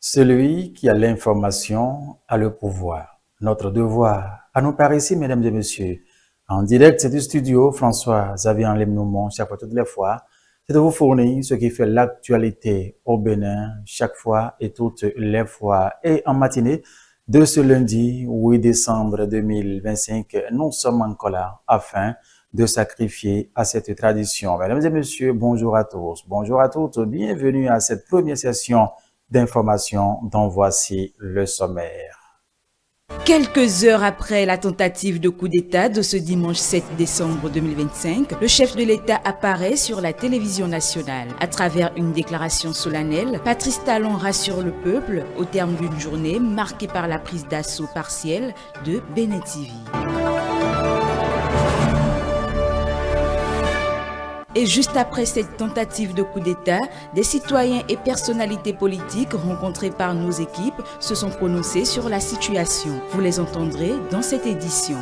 Celui qui a l'information a le pouvoir. Notre devoir, à nous par ici, mesdames et messieurs, en direct du studio François-Xavier Lemnoumon, chaque fois, toutes les fois, c'est de vous fournir ce qui fait l'actualité au Bénin, chaque fois et toutes les fois. Et en matinée de ce lundi 8 décembre 2025, nous sommes encore là afin de sacrifier à cette tradition. Mesdames et messieurs, bonjour à tous, bonjour à toutes, bienvenue à cette première session d'information dont voici le sommaire. Quelques heures après la tentative de coup d'État de ce dimanche 7 décembre 2025, le chef de l'État apparaît sur la télévision nationale. À travers une déclaration solennelle, Patrice Talon rassure le peuple au terme d'une journée marquée par la prise d'assaut partielle de Bénin TV. Et juste après cette tentative de coup d'État, des citoyens et personnalités politiques rencontrés par nos équipes se sont prononcés sur la situation. Vous les entendrez dans cette édition.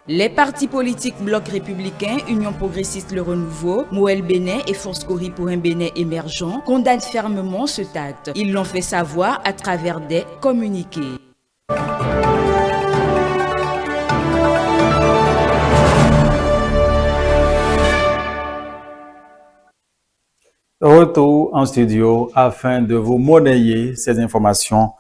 Les partis politiques Bloc républicain, Union progressiste Le Renouveau, Moël Bénin et Force Cori pour un Bénin émergent condamnent fermement cet acte. Ils l'ont fait savoir à travers des communiqués. Retour en studio afin de vous monnayer ces informations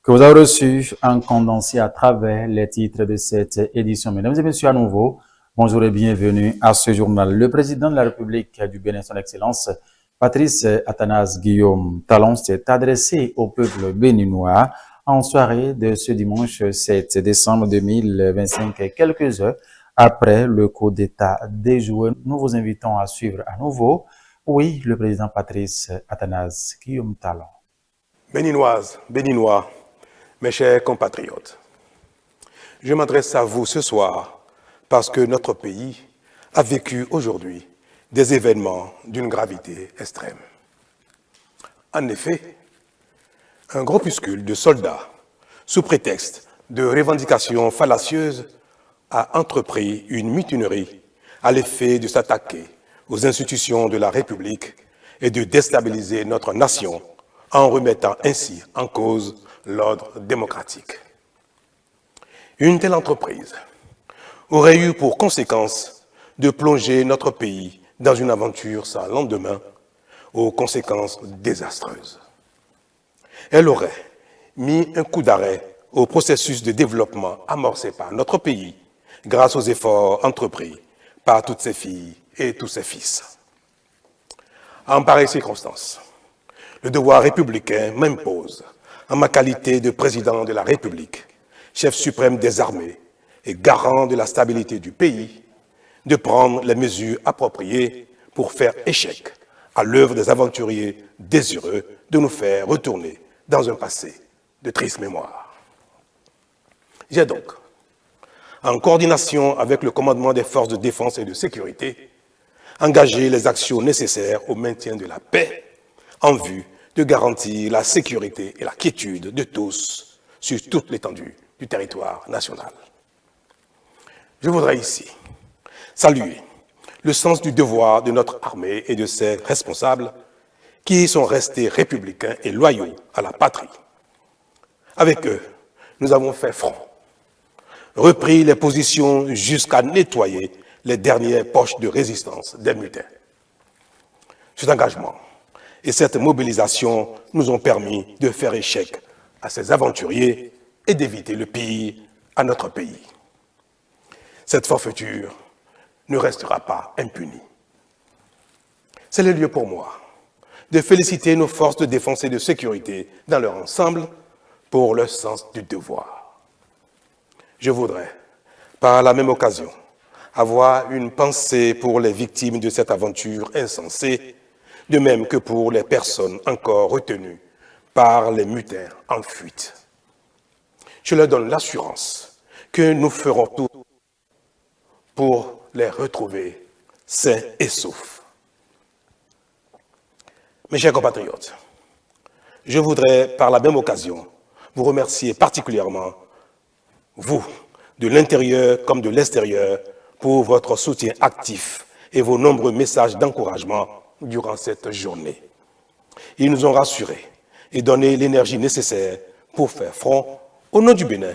que vous avez reçues en condensé à travers les titres de cette édition. Mesdames et messieurs, à nouveau, bonjour et bienvenue à ce journal. Le président de la République du Bénin, son Excellence, Patrice Athanase Guillaume Talon, s'est adressé au peuple béninois en soirée de ce dimanche 7 décembre 2025, quelques heures après le coup d'État déjoué. Nous vous invitons à suivre à nouveau. Oui, le président Patrice Athanase Guillaume Talon. Béninoises, Béninois, mes chers compatriotes, je m'adresse à vous ce soir parce que notre pays a vécu aujourd'hui des événements d'une gravité extrême. En effet, un groupuscule de soldats, sous prétexte de revendications fallacieuses, a entrepris une mutinerie à l'effet de s'attaquer aux institutions de la République et de déstabiliser notre nation en remettant ainsi en cause l'ordre démocratique. Une telle entreprise aurait eu pour conséquence de plonger notre pays dans une aventure sans lendemain aux conséquences désastreuses. Elle aurait mis un coup d'arrêt au processus de développement amorcé par notre pays grâce aux efforts entrepris par toutes ses filles et tous ses fils. En pareille circonstance, le devoir républicain m'impose, en ma qualité de président de la République, chef suprême des armées et garant de la stabilité du pays, de prendre les mesures appropriées pour faire échec à l'œuvre des aventuriers désireux de nous faire retourner dans un passé de triste mémoire. J'ai donc, en coordination avec le commandement des forces de défense et de sécurité, engager les actions nécessaires au maintien de la paix en vue de garantir la sécurité et la quiétude de tous sur toute l'étendue du territoire national. Je voudrais ici saluer le sens du devoir de notre armée et de ses responsables qui sont restés républicains et loyaux à la patrie. Avec eux, nous avons fait front, repris les positions jusqu'à nettoyer les dernières poches de résistance des mutins. Cet engagement et cette mobilisation nous ont permis de faire échec à ces aventuriers et d'éviter le pire à notre pays. Cette forfaiture ne restera pas impunie. C'est le lieu pour moi de féliciter nos forces de défense et de sécurité dans leur ensemble pour leur sens du devoir. Je voudrais, par la même occasion, avoir une pensée pour les victimes de cette aventure insensée, de même que pour les personnes encore retenues par les mutins en fuite. Je leur donne l'assurance que nous ferons tout pour les retrouver sains et saufs. Mes chers compatriotes, je voudrais par la même occasion vous remercier particulièrement, vous, de l'intérieur comme de l'extérieur, pour votre soutien actif et vos nombreux messages d'encouragement durant cette journée. Ils nous ont rassurés et donné l'énergie nécessaire pour faire front au nom du Bénin,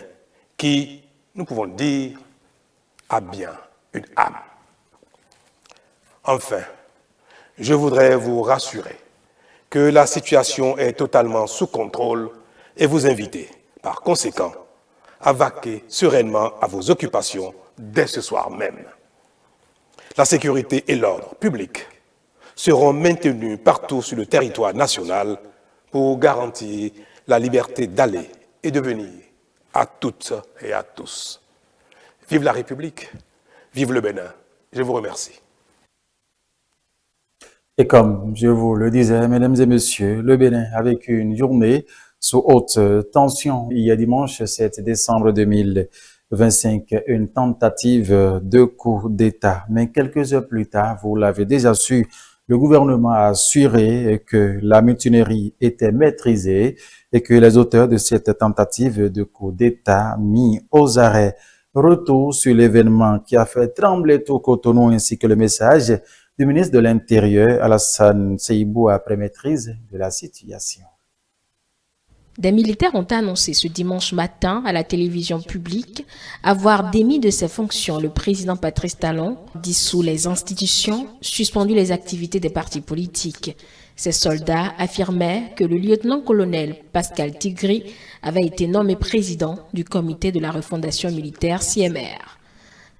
qui, nous pouvons le dire, a bien une âme. Enfin, je voudrais vous rassurer que la situation est totalement sous contrôle et vous inviter, par conséquent, à vaquer sereinement à vos occupations dès ce soir même. La sécurité et l'ordre public seront maintenus partout sur le territoire national pour garantir la liberté d'aller et de venir à toutes et à tous. Vive la République, vive le Bénin. Je vous remercie. Et comme je vous le disais, mesdames et messieurs, le Bénin a vécu une journée sous haute tension. Hier dimanche 7 décembre 2025, une tentative de coup d'État. Mais quelques heures plus tard, vous l'avez déjà su, le gouvernement a assuré que la mutinerie était maîtrisée et que les auteurs de cette tentative de coup d'État mis aux arrêts. Retour sur l'événement qui a fait trembler tout Cotonou ainsi que le message du ministre de l'Intérieur, Alassane Seibou, après maîtrise de la situation. Des militaires ont annoncé ce dimanche matin à la télévision publique avoir démis de ses fonctions le président Patrice Talon, dissous les institutions, suspendu les activités des partis politiques. Ces soldats affirmaient que le lieutenant-colonel Pascal Tigri avait été nommé président du comité de la refondation militaire CMR.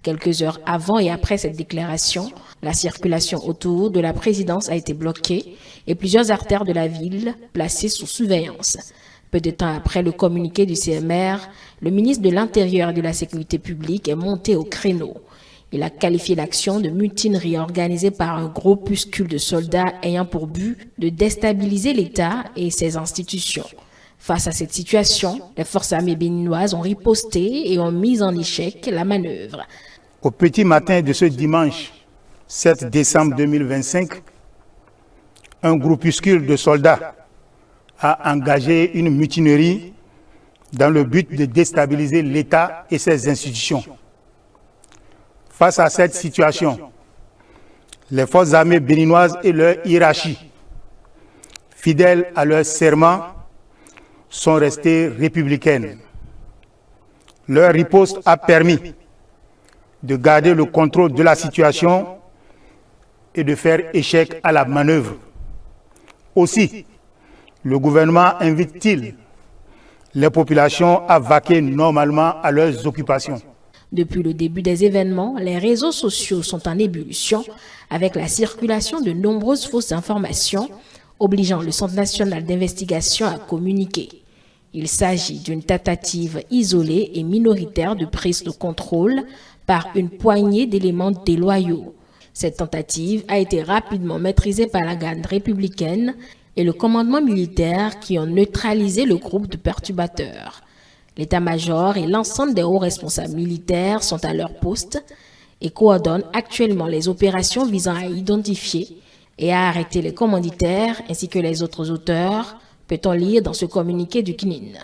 Quelques heures avant et après cette déclaration, la circulation autour de la présidence a été bloquée et plusieurs artères de la ville placées sous surveillance. Peu de temps après le communiqué du CMR, le ministre de l'Intérieur et de la Sécurité publique est monté au créneau. Il a qualifié l'action de mutinerie organisée par un groupuscule de soldats ayant pour but de déstabiliser l'État et ses institutions. Face à cette situation, les forces armées béninoises ont riposté et ont mis en échec la manœuvre. Au petit matin de ce dimanche 7 décembre 2025, un groupuscule de soldats a engagé une mutinerie dans le but de déstabiliser l'État et ses institutions. Face à cette situation, les forces armées béninoises et leur hiérarchie, fidèles à leur serment, sont restées républicaines. Leur riposte a permis de garder le contrôle de la situation et de faire échec à la manœuvre. Aussi, le gouvernement invite-t-il les populations à vaquer normalement à leurs occupations. Depuis le début des événements, les réseaux sociaux sont en ébullition avec la circulation de nombreuses fausses informations obligeant le Centre national d'investigation à communiquer. Il s'agit d'une tentative isolée et minoritaire de prise de contrôle par une poignée d'éléments déloyaux. Cette tentative a été rapidement maîtrisée par la garde républicaine et le commandement militaire qui ont neutralisé le groupe de perturbateurs. L'état-major et l'ensemble des hauts responsables militaires sont à leur poste et coordonnent actuellement les opérations visant à identifier et à arrêter les commanditaires ainsi que les autres auteurs, peut-on lire dans ce communiqué du CNIN.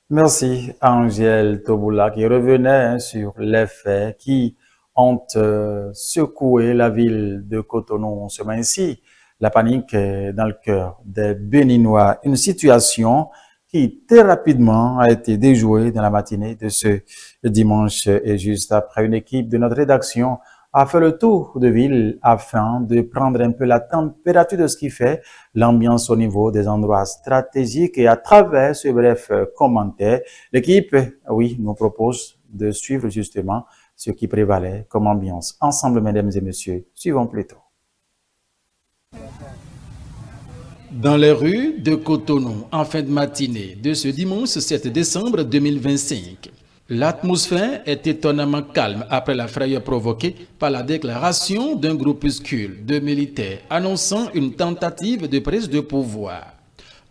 Merci Angèle Toboula qui revenait sur les faits qui ont secoué la ville de Cotonou ce matin-ci. La panique dans le cœur des Béninois, une situation qui très rapidement a été déjouée dans la matinée de ce dimanche et juste après une équipe de notre rédaction a fait le tour de ville afin de prendre un peu la température de ce qui fait l'ambiance au niveau des endroits stratégiques et à travers ce bref commentaire, l'équipe, oui, nous propose de suivre justement ce qui prévalait comme ambiance. Ensemble, mesdames et messieurs, suivons plutôt. Dans les rues de Cotonou, en fin de matinée de ce dimanche 7 décembre 2025, l'atmosphère est étonnamment calme après la frayeur provoquée par la déclaration d'un groupuscule de militaires annonçant une tentative de prise de pouvoir.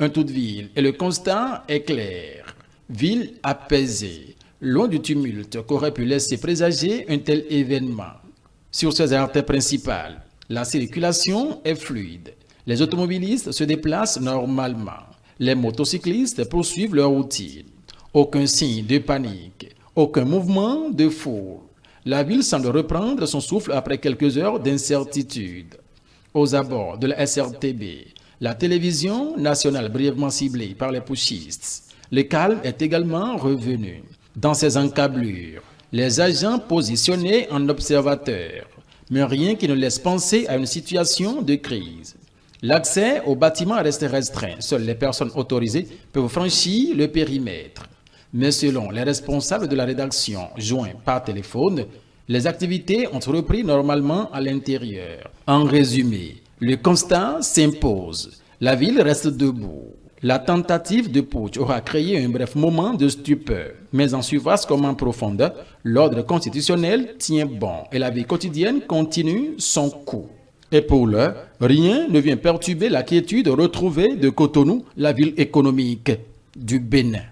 Un tout de ville et le constat est clair. Ville apaisée, loin du tumulte qu'aurait pu laisser présager un tel événement. Sur ces artères principales, la circulation est fluide. Les automobilistes se déplacent normalement. Les motocyclistes poursuivent leur routine. Aucun signe de panique, aucun mouvement de foule. La ville semble reprendre son souffle après quelques heures d'incertitude. aux abords de la SRTB, la télévision nationale brièvement ciblée par les putschistes. Le calme est également revenu. Dans ces encablures, les agents positionnés en observateurs, mais rien qui ne laisse penser à une situation de crise. L'accès aux bâtiments reste restreint. Seules les personnes autorisées peuvent franchir le périmètre. Mais selon les responsables de la rédaction joints par téléphone, les activités ont repris normalement à l'intérieur. En résumé, le constat s'impose. La ville reste debout. La tentative de putsch aura créé un bref moment de stupeur. Mais en surface comme en profondeur, l'ordre constitutionnel tient bon et la vie quotidienne continue son cours. Et pour l'heure, rien ne vient perturber la quiétude retrouvée de Cotonou, la ville économique du Bénin.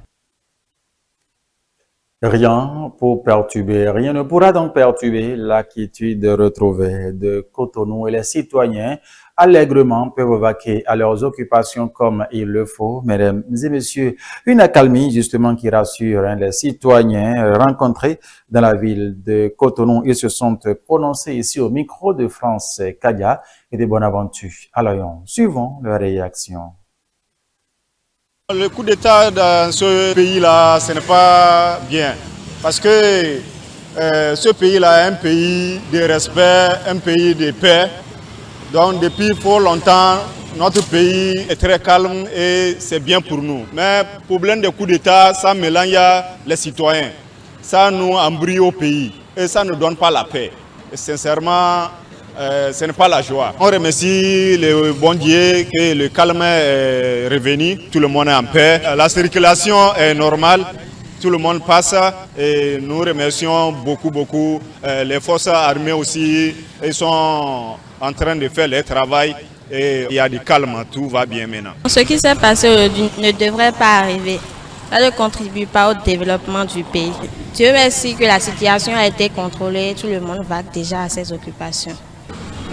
Rien pour perturber, rien ne pourra donc perturber la quiétude retrouvée de Cotonou et les citoyens allègrement peuvent vaquer à leurs occupations comme il le faut. Mesdames et messieurs, une accalmie justement qui rassure les citoyens rencontrés dans la ville de Cotonou. Ils se sont prononcés ici au micro de France Kadia et de Bonaventure. Alors, suivons leur réaction. Le coup d'État dans ce pays-là, ce n'est pas bien. Parce que ce pays-là est un pays de respect, un pays de paix. Donc depuis fort longtemps, notre pays est très calme et c'est bien pour nous. Mais le problème des coups d'État, ça mélange les citoyens. Ça nous embrouille au pays et ça ne donne pas la paix. Et sincèrement, ce n'est pas la joie. On remercie le bon Dieu que le calme est revenu, tout le monde est en paix. La circulation est normale, tout le monde passe et nous remercions beaucoup. Les forces armées aussi, ils sont en train de faire leur travail et il y a du calme, tout va bien maintenant. Ce qui s'est passé aujourd'hui ne devrait pas arriver. Ça ne contribue pas au développement du pays. Dieu merci que la situation a été contrôlée, tout le monde va déjà à ses occupations.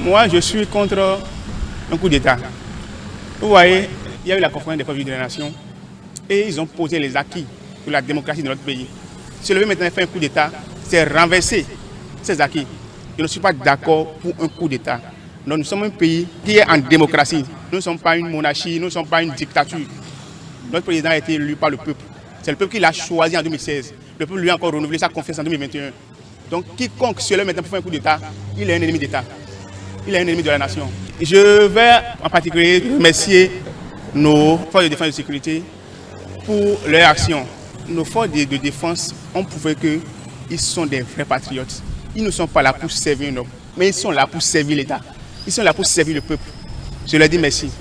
Moi, je suis contre un coup d'État. Vous voyez, il y a eu la conférence des peuples de la nation et ils ont posé les acquis pour la démocratie de notre pays. Si le veut maintenant faire un coup d'État, c'est renverser ces acquis. Je ne suis pas d'accord pour un coup d'État. Nous sommes un pays qui est en démocratie. Nous ne sommes pas une monarchie, nous ne sommes pas une dictature. Notre président a été élu par le peuple. C'est le peuple qui l'a choisi en 2016. Le peuple lui a encore renouvelé sa confiance en 2021. Donc quiconque se lève maintenant pour faire un coup d'État, il est un ennemi d'État. Il est un ennemi de la nation. Je vais en particulier remercier nos forces de défense et de sécurité pour leur action. Nos forces de défense ont prouvé qu'ils sont des vrais patriotes. Ils ne sont pas là pour servir un homme, mais ils sont là pour servir l'État. Ils sont là pour servir le peuple. Je leur dis merci.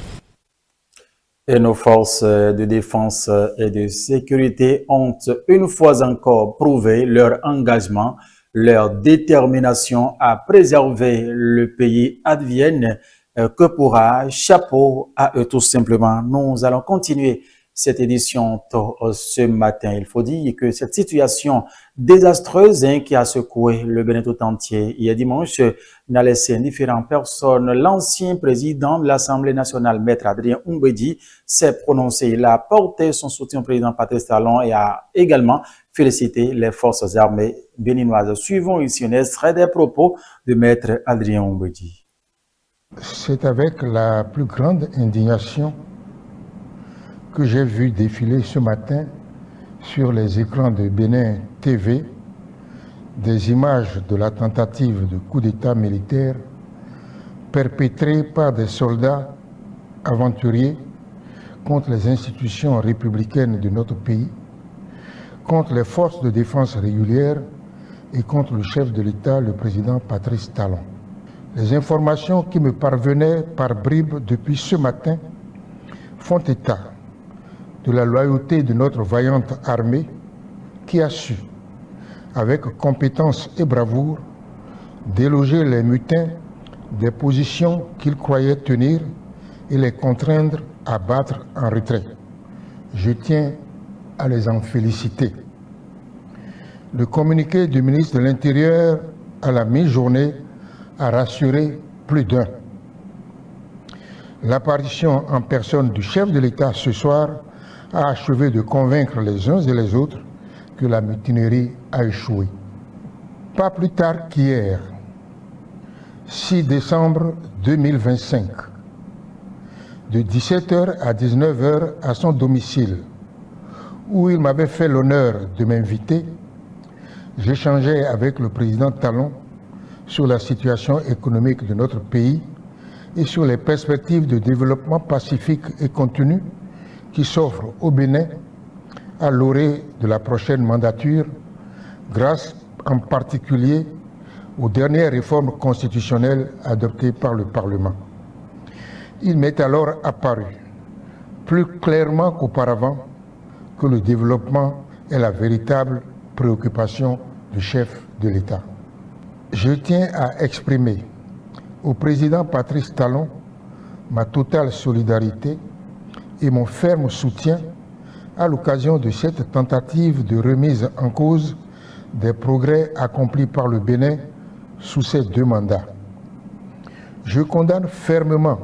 Et nos forces de défense et de sécurité ont une fois encore prouvé leur engagement, leur détermination à préserver le pays advienne que pourra. Chapeau à eux tout simplement. Nous allons continuer cette édition tôt ce matin. Il faut dire que cette situation désastreuse qui a secoué le Bénin tout entier hier dimanche n'a laissé indifférent personne. L'ancien président de l'Assemblée nationale, Maître Adrien Oumbédi, s'est prononcé. Il a porté son soutien au président Patrice Talon et a également félicité les forces armées béninoises. Suivons ici un extrait des propos de Maître Adrien Oumbédi. C'est avec la plus grande indignation que j'ai vu défiler ce matin sur les écrans de Bénin TV des images de la tentative de coup d'État militaire perpétrée par des soldats aventuriers contre les institutions républicaines de notre pays, contre les forces de défense régulières et contre le chef de l'État, le président Patrice Talon. Les informations qui me parvenaient par bribes depuis ce matin font état de la loyauté de notre vaillante armée qui a su, avec compétence et bravoure, déloger les mutins des positions qu'ils croyaient tenir et les contraindre à battre en retrait. Je tiens à les en féliciter. Le communiqué du ministre de l'Intérieur à la mi-journée a rassuré plus d'un. L'apparition en personne du chef de l'État ce soir a achevé de convaincre les uns et les autres que la mutinerie a échoué. Pas plus tard qu'hier, 6 décembre 2025, de 17h à 19h à son domicile, où il m'avait fait l'honneur de m'inviter, j'échangeais avec le président Talon sur la situation économique de notre pays et sur les perspectives de développement pacifique et continu qui s'offrent au Bénin à l'orée de la prochaine mandature, grâce en particulier aux dernières réformes constitutionnelles adoptées par le Parlement. Il m'est alors apparu, plus clairement qu'auparavant, que le développement est la véritable préoccupation du chef de l'État. Je tiens à exprimer au président Patrice Talon ma totale solidarité et mon ferme soutien à l'occasion de cette tentative de remise en cause des progrès accomplis par le Bénin sous ces 2 mandats. Je condamne fermement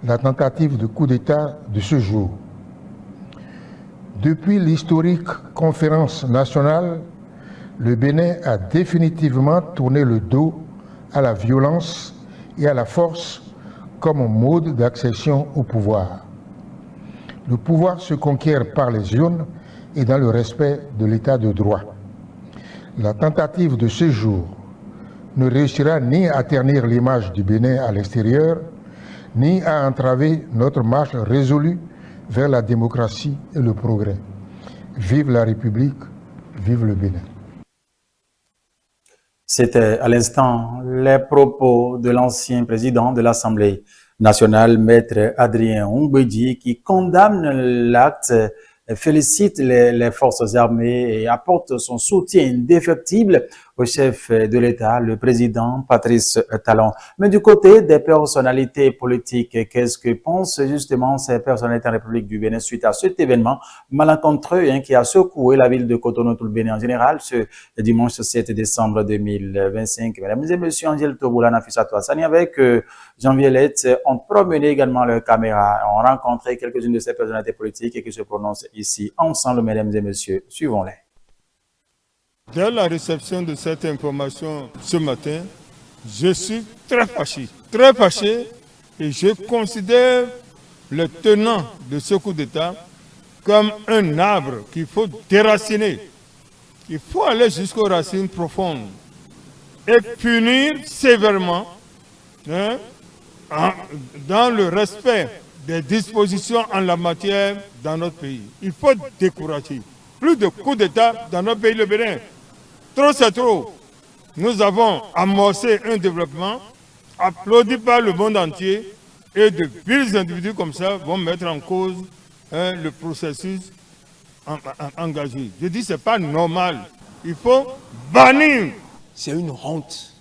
la tentative de coup d'État de ce jour. Depuis l'historique conférence nationale, le Bénin a définitivement tourné le dos à la violence et à la force comme mode d'accession au pouvoir. Le pouvoir se conquiert par les urnes et dans le respect de l'état de droit. La tentative de ce jour ne réussira ni à ternir l'image du Bénin à l'extérieur, ni à entraver notre marche résolue vers la démocratie et le progrès. Vive la République, vive le Bénin. C'était à l'instant les propos de l'ancien président de l'Assemblée nationale, Maître Adrien Oumbédi, qui condamne l'acte, félicite les forces armées et apporte son soutien indéfectible au chef de l'État, le président Patrice Talon. Mais du côté des personnalités politiques, qu'est-ce que pensent justement ces personnalités en République du Bénin suite à cet événement malencontreux qui a secoué la ville de Cotonou, tout le Bénin en général, ce dimanche 7 décembre 2025. Mesdames et messieurs, Angel Toboula, Nafissatou Hassani avec Jean Violette ont promené également leurs caméras, ont rencontré quelques-unes de ces personnalités politiques et qui se prononcent ici ensemble, mesdames et messieurs. Suivons-les. Dès la réception de cette information ce matin, je suis très fâché et je considère le tenant de ce coup d'État comme un arbre qu'il faut déraciner. Il faut aller jusqu'aux racines profondes et punir sévèrement dans le respect des dispositions en la matière dans notre pays. Il faut décourager. Plus de coups d'État dans notre pays, le Bénin. Trop, c'est trop. Nous avons amorcé un développement applaudi par le monde entier et de vils individus comme ça vont mettre en cause le processus engagé. Je dis que ce n'est pas normal. Il faut bannir. C'est une honte.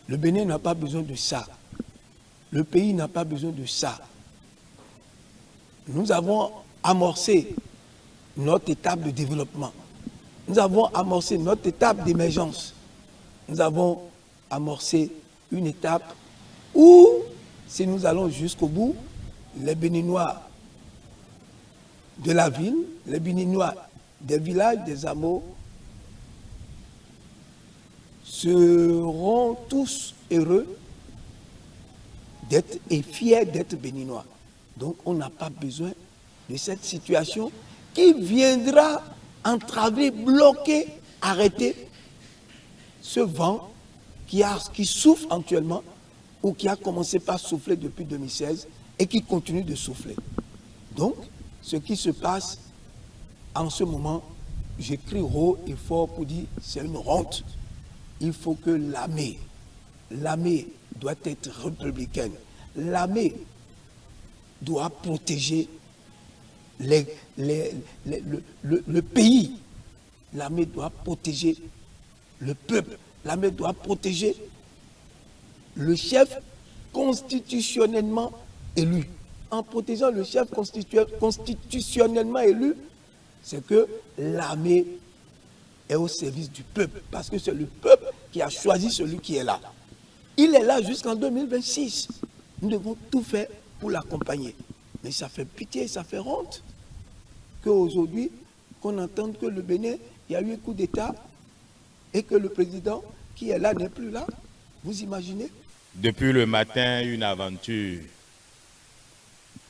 Le Bénin n'a pas besoin de ça. Le pays n'a pas besoin de ça. Nous avons amorcé notre étape de développement. Nous avons amorcé notre étape d'émergence. Nous avons amorcé une étape où, si nous allons jusqu'au bout, les Béninois de la ville, les Béninois des villages, des hameaux, seront tous heureux d'être et fiers d'être Béninois. Donc on n'a pas besoin de cette situation qui viendra entraver, bloquer, arrêter ce vent qui souffle actuellement ou qui a commencé par souffler depuis 2016 et qui continue de souffler. Donc, ce qui se passe en ce moment, j'écris haut et fort pour dire c'est une honte. Il faut que l'armée doit être républicaine. L'armée doit protéger le pays. L'armée doit protéger le peuple. L'armée doit protéger le chef constitutionnellement élu. En protégeant le chef constitutionnellement élu, c'est que l'armée est au service du peuple. Parce que c'est le peuple qui a choisi celui qui est là. Il est là jusqu'en 2026. Nous devons tout faire pour l'accompagner. Mais ça fait pitié, ça fait honte qu'aujourd'hui, qu'on entende que le Bénin, il y a eu un coup d'État et que le président qui est là n'est plus là. Vous imaginez? Depuis le matin, une aventure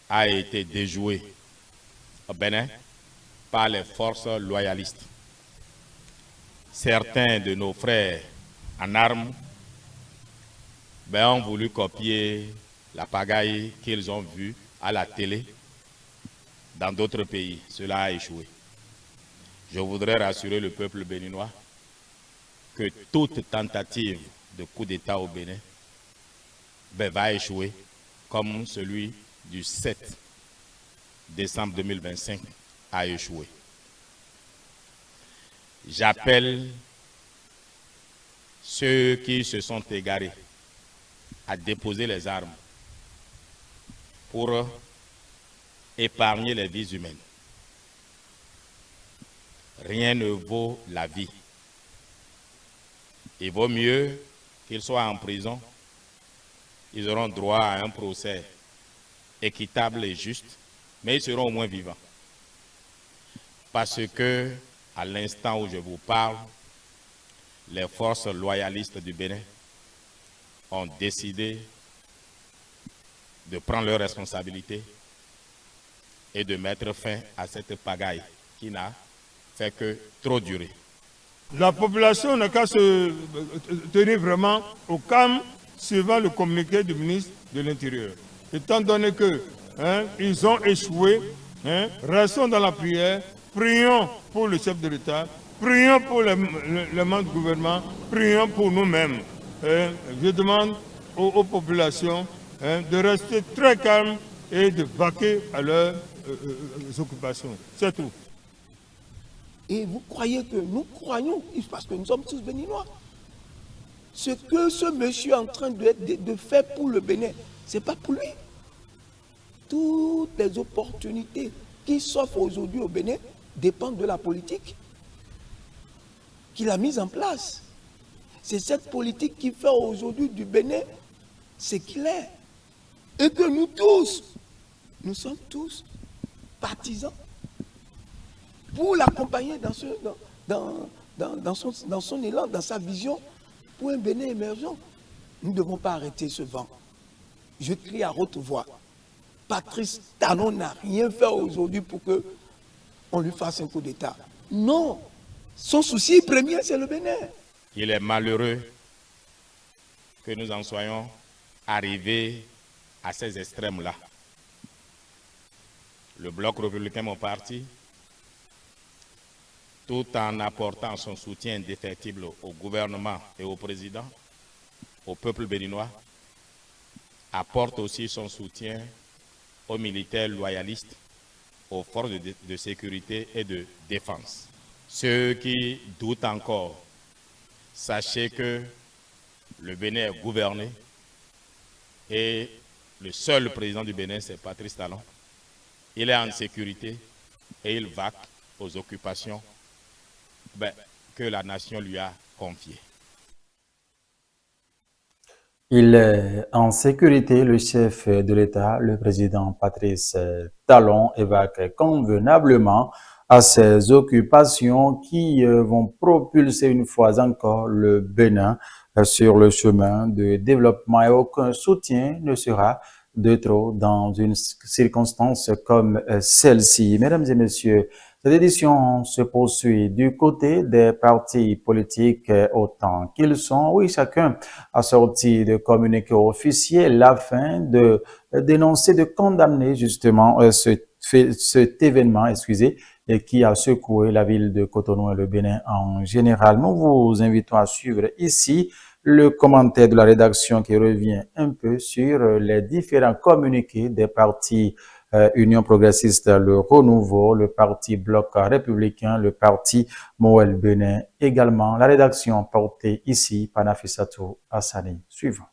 a été déjouée au Bénin par les forces loyalistes. Certains de nos frères en armes ont voulu copier la pagaille qu'ils ont vue à la télé dans d'autres pays. Cela a échoué. Je voudrais rassurer le peuple béninois que toute tentative de coup d'État au Bénin va échouer, comme celui du 7 décembre 2025 a échoué. J'appelle ceux qui se sont égarés à déposer les armes pour épargner les vies humaines. Rien ne vaut la vie. Il vaut mieux qu'ils soient en prison. Ils auront droit à un procès équitable et juste, mais ils seront au moins vivants. Parce que, à l'instant où je vous parle, les forces loyalistes du Bénin ont décidé de prendre leurs responsabilités et de mettre fin à cette pagaille qui n'a fait que trop durer. La population n'a qu'à se tenir vraiment au calme suivant le communiqué du ministre de l'Intérieur. Étant donné qu'ils ont échoué, restons dans la prière, prions pour le chef de l'État, prions pour les membres du gouvernement, prions pour nous-mêmes. Je demande aux populations de rester très calmes et de vaquer à leurs occupations. C'est tout. Et vous croyez que nous croyons, parce que nous sommes tous béninois, ce que ce monsieur est en train de faire pour le Bénin, ce n'est pas pour lui. Toutes les opportunités qui s'offrent aujourd'hui au Bénin dépendent de la politique qu'il a mise en place. C'est cette politique qui fait aujourd'hui du Bénin ce qu'il est. Et que nous tous, nous sommes tous partisans pour l'accompagner dans son élan, dans sa vision, pour un Bénin émergent. Nous ne devons pas arrêter ce vent. Je crie à haute voix. Patrice Talon n'a rien fait aujourd'hui pour qu'on lui fasse un coup d'État. Non, son souci premier, c'est le Bénin. Il est malheureux que nous en soyons arrivés à ces extrêmes-là. Le Bloc républicain, mon parti, tout en apportant son soutien indéfectible au gouvernement et au président, au peuple béninois, apporte aussi son soutien aux militaires loyalistes, aux forces de sécurité et de défense. Ceux qui doutent encore, sachez que le Bénin est gouverné et le seul président du Bénin, c'est Patrice Talon. Il est en sécurité et il vaque aux occupations que la nation lui a confiées. Il est en sécurité, le chef de l'État, le président Patrice Talon, évaque convenablement à ses occupations qui vont propulser une fois encore le Bénin sur le chemin de développement et aucun soutien ne sera de trop dans une circonstance comme celle-ci. Mesdames et messieurs, cette édition se poursuit du côté des partis politiques autant qu'ils sont. Oui, chacun a sorti de communiqué officiel afin de dénoncer, de condamner justement cet événement, et qui a secoué la ville de Cotonou et le Bénin en général. Nous vous invitons à suivre ici le commentaire de la rédaction qui revient un peu sur les différents communiqués des partis Union progressiste, le Renouveau, le parti Bloc républicain, le parti Moël Bénin. Également, la rédaction portée ici par Nafissatou Hassani. Suivant.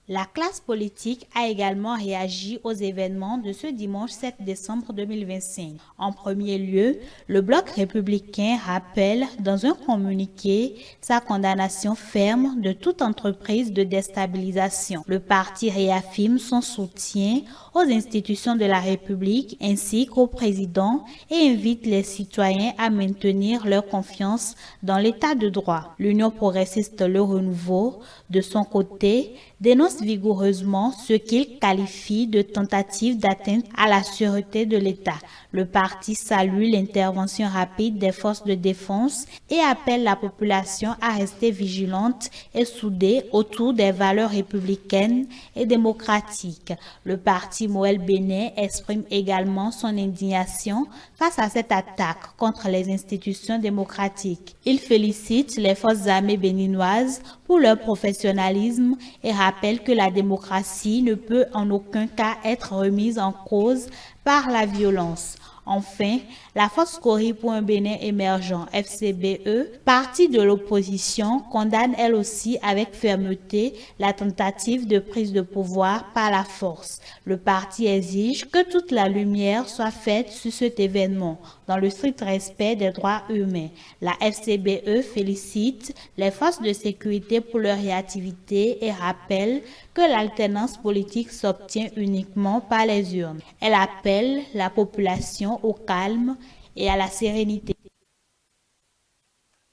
La classe politique a également réagi aux événements de ce dimanche 7 décembre 2025. En premier lieu, le bloc républicain rappelle dans un communiqué sa condamnation ferme de toute entreprise de déstabilisation. Le parti réaffirme son soutien aux institutions de la République ainsi qu'au président et invite les citoyens à maintenir leur confiance dans l'état de droit. L'Union progressiste Le Renouveau, de son côté, dénonce vigoureusement ce qu'il qualifie de tentative d'atteinte à la sûreté de l'État. Le parti salue l'intervention rapide des forces de défense et appelle la population à rester vigilante et soudée autour des valeurs républicaines et démocratiques. Le parti Moël Bénin exprime également son indignation face à cette attaque contre les institutions démocratiques. Il félicite les forces armées béninoises pour leur professionnalisme et rappelle que la démocratie ne peut en aucun cas être remise en cause par la violence. Enfin, la Force Cori pour un Bénin émergent, FCBE, parti de l'opposition, condamne elle aussi avec fermeté la tentative de prise de pouvoir par la force. Le parti exige que toute la lumière soit faite sur cet événement, dans le strict respect des droits humains. La FCBE félicite les forces de sécurité pour leur réactivité et rappelle que l'alternance politique s'obtient uniquement par les urnes. Elle appelle la population au calme et à la sérénité.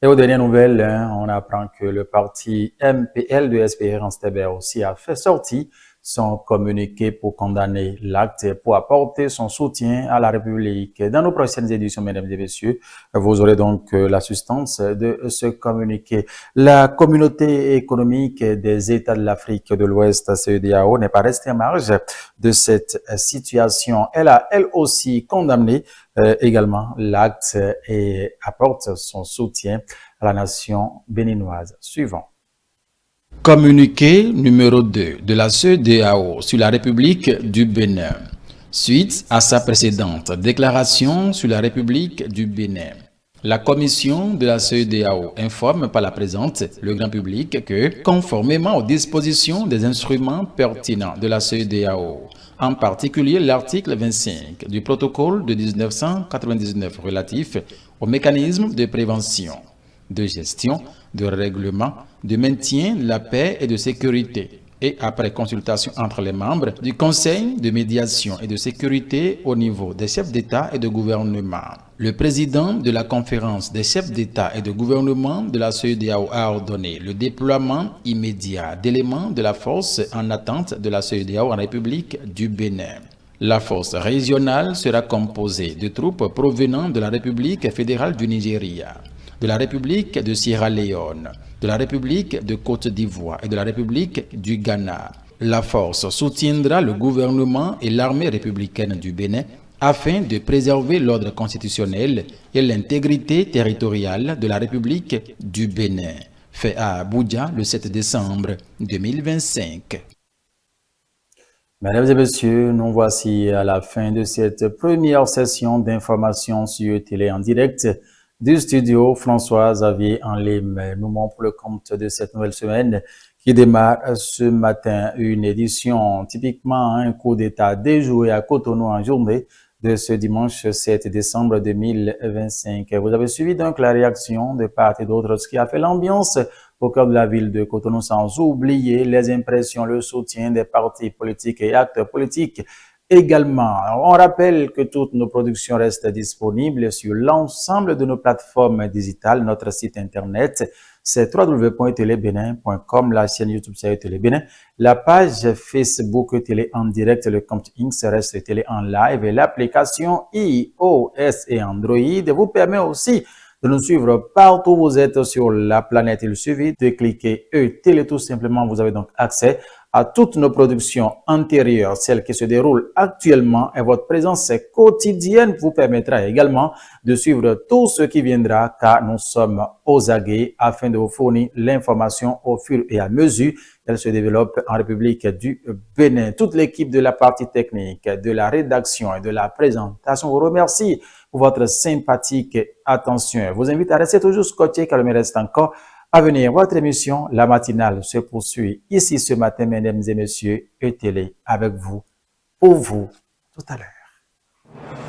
Et aux dernières nouvelles, on apprend que le parti MPL de Espérance Tébert aussi a fait sortir son communiqué pour condamner l'acte et pour apporter son soutien à la République. Dans nos prochaines éditions, mesdames et messieurs, vous aurez donc la substance de ce communiqué. La communauté économique des États de l'Afrique de l'Ouest, CEDEAO, n'est pas restée en marge de cette situation. Elle a, elle aussi, condamné également l'acte et apporte son soutien à la nation béninoise. Suivant. Communiqué numéro 2 de la CEDEAO sur la République du Bénin. Suite à sa précédente déclaration sur la République du Bénin, la commission de la CEDEAO informe par la présente le grand public que, conformément aux dispositions des instruments pertinents de la CEDEAO, en particulier l'article 25 du protocole de 1999 relatif au mécanisme de prévention, de gestion, de règlement, de maintien de la paix et de sécurité, et après consultation entre les membres du Conseil de médiation et de sécurité au niveau des chefs d'État et de gouvernement. Le président de la conférence des chefs d'État et de gouvernement de la CEDEAO a ordonné le déploiement immédiat d'éléments de la force en attente de la CEDEAO en République du Bénin. La force régionale sera composée de troupes provenant de la République fédérale du Nigeria, de la République de Sierra Leone, de la République de Côte d'Ivoire et de la République du Ghana. La force soutiendra le gouvernement et l'armée républicaine du Bénin afin de préserver l'ordre constitutionnel et l'intégrité territoriale de la République du Bénin. Fait à Abuja le 7 décembre 2025. Mesdames et messieurs, nous voici à la fin de cette première session d'information sur Télé en direct du studio François-Xavier Enlem. Nous montrons pour le compte de cette nouvelle semaine qui démarre ce matin, une édition typiquement un coup d'état déjoué à Cotonou en journée de ce dimanche 7 décembre 2025. Vous avez suivi donc la réaction de part et d'autre, ce qui a fait l'ambiance au cœur de la ville de Cotonou, sans oublier les impressions, le soutien des partis politiques et acteurs politiques. Également, on rappelle que toutes nos productions restent disponibles sur l'ensemble de nos plateformes digitales. Notre site internet, c'est www.télébenin.com, la chaîne YouTube c'est Télé Bénin, la page Facebook Télé en direct, le compte X reste Télé en live et l'application iOS et Android vous permet aussi de nous suivre partout où vous êtes sur la planète. Il suffit de cliquer Télé tout simplement. Vous avez donc accès à toutes nos productions antérieures, celles qui se déroulent actuellement, et votre présence quotidienne vous permettra également de suivre tout ce qui viendra, car nous sommes aux aguets afin de vous fournir l'information au fur et à mesure qu'elle se développe en République du Bénin. Toute l'équipe de la partie technique, de la rédaction et de la présentation vous remercie pour votre sympathique attention. Je vous invite à rester toujours scotché car il me reste encore À venir, votre émission, la matinale, se poursuit ici ce matin, mesdames et messieurs, et télé avec vous, pour vous, tout à l'heure.